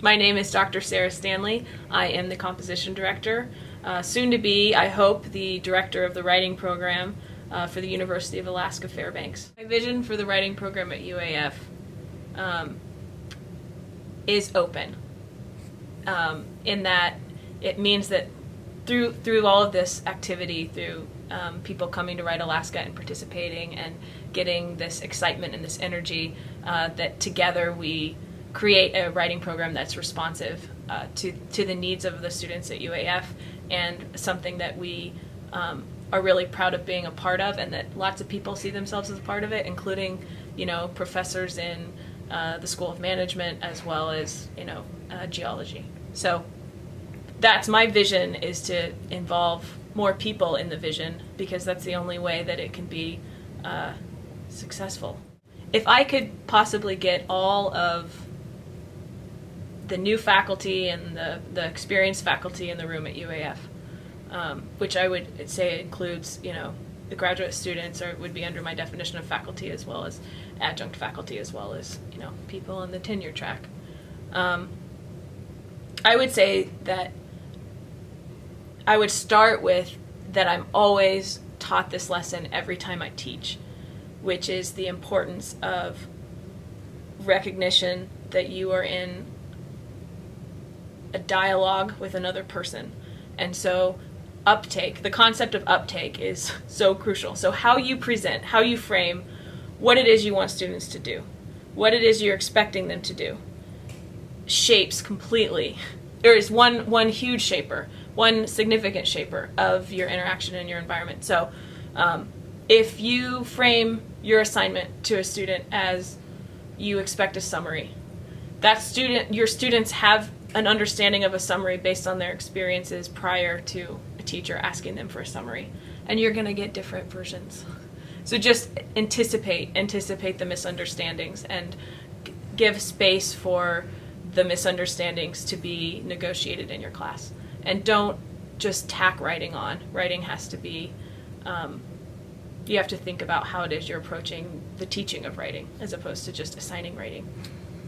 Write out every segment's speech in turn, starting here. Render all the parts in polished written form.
My name is Dr. Sarah Stanley. I am the composition director, soon to be, I hope, the director of the writing program for the University of Alaska Fairbanks. My vision for the writing program at UAF is open, in that it means that through all of this activity, through people coming to Write Alaska and participating and getting this excitement and this energy, that together we create a writing program that's responsive to the needs of the students at UAF, and something that we are really proud of being a part of, and that lots of people see themselves as a part of it, including, professors in the School of Management as well as, geology. So that's my vision, is to involve more people in the vision, because that's the only way that it can be successful. If I could possibly get all of the new faculty and the experienced faculty in the room at UAF, which I would say includes, the graduate students, or would be under my definition of faculty, as well as adjunct faculty, as well as, people on the tenure track. I would say that I would start with that I'm always taught this lesson every time I teach, which is the importance of recognition that you are in a dialogue with another person. And so the concept of uptake is so crucial. So how you present, how you frame what it is you want students to do, what it is you're expecting them to do, shapes completely, or is one huge shaper, one significant shaper of your interaction in your environment. So if you frame your assignment to a student as you expect a summary, your students have an understanding of a summary based on their experiences prior to a teacher asking them for a summary, and you're going to get different versions. So just anticipate the misunderstandings, and give space for the misunderstandings to be negotiated in your class. And don't just tack writing on. Writing has to be, you have to think about how it is you're approaching the teaching of writing, as opposed to just assigning writing.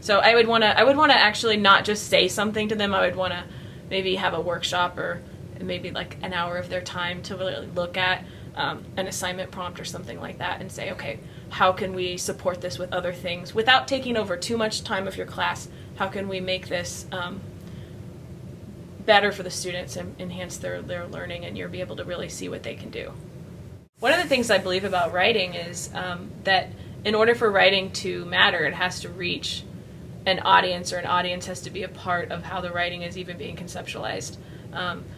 So I would want to actually not just say something to them. I would want to maybe have a workshop, or maybe like an hour of their time to really look at an assignment prompt or something like that, and say, okay, how can we support this with other things without taking over too much time of your class? How can we make this better for the students and enhance their learning, and you'll be able to really see what they can do? One of the things I believe about writing is that in order for writing to matter, it has to reach an audience, or an audience has to be a part of how the writing is even being conceptualized.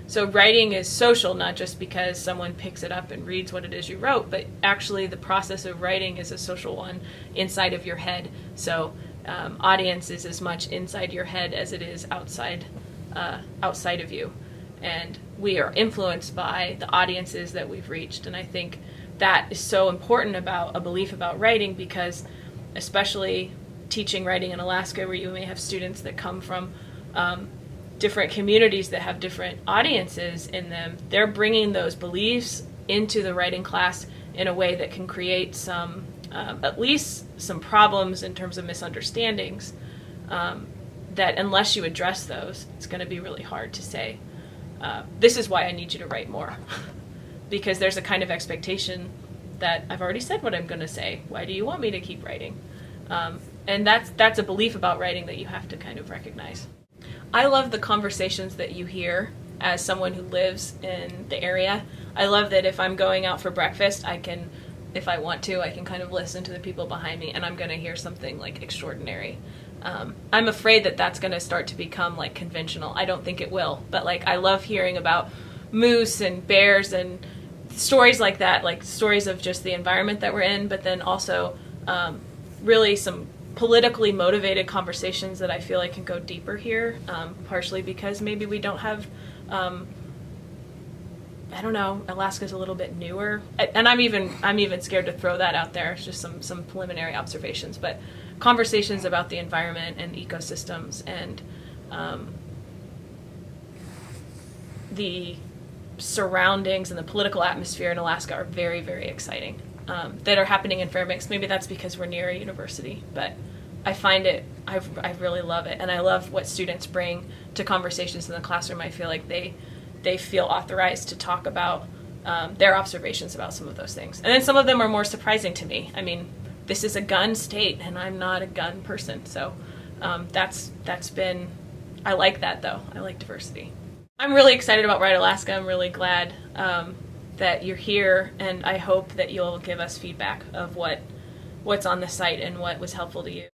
So writing is social, not just because someone picks it up and reads what it is you wrote, but actually the process of writing is a social one inside of your head. So audience is as much inside your head as it is outside of you. And we are influenced by the audiences that we've reached. And I think that is so important about a belief about writing, because especially teaching writing in Alaska, where you may have students that come from different communities that have different audiences in them, they're bringing those beliefs into the writing class in a way that can create some, at least some problems in terms of misunderstandings, that unless you address those, it's going to be really hard to say, this is why I need you to write more. Because there's a kind of expectation that I've already said what I'm going to say. Why do you want me to keep writing? And that's a belief about writing that you have to kind of recognize. I love the conversations that you hear as someone who lives in the area. I love that if I'm going out for breakfast, I can, if I want to, I can kind of listen to the people behind me, and I'm going to hear something like extraordinary. I'm afraid that that's going to start to become like conventional. I don't think it will, but like I love hearing about moose and bears and stories like that, like stories of just the environment that we're in, but then also really some politically motivated conversations that I feel like can go deeper here, partially because maybe we don't have, I don't know, Alaska's a little bit newer, and I'm even scared to throw that out there. It's just some preliminary observations, but conversations about the environment and ecosystems and the surroundings and the political atmosphere in Alaska are very, very exciting. That are happening in Fairbanks. Maybe that's because we're near a university, but I find it I really love it, and I love what students bring to conversations in the classroom. I feel like they feel authorized to talk about their observations about some of those things, and then some of them are more surprising to me. I mean, this is a gun state, and I'm not a gun person, so that's been. I like that though. I like diversity. I'm really excited about Write Alaska. I'm really glad that you're here, and I hope that you'll give us feedback of what's on the site and what was helpful to you.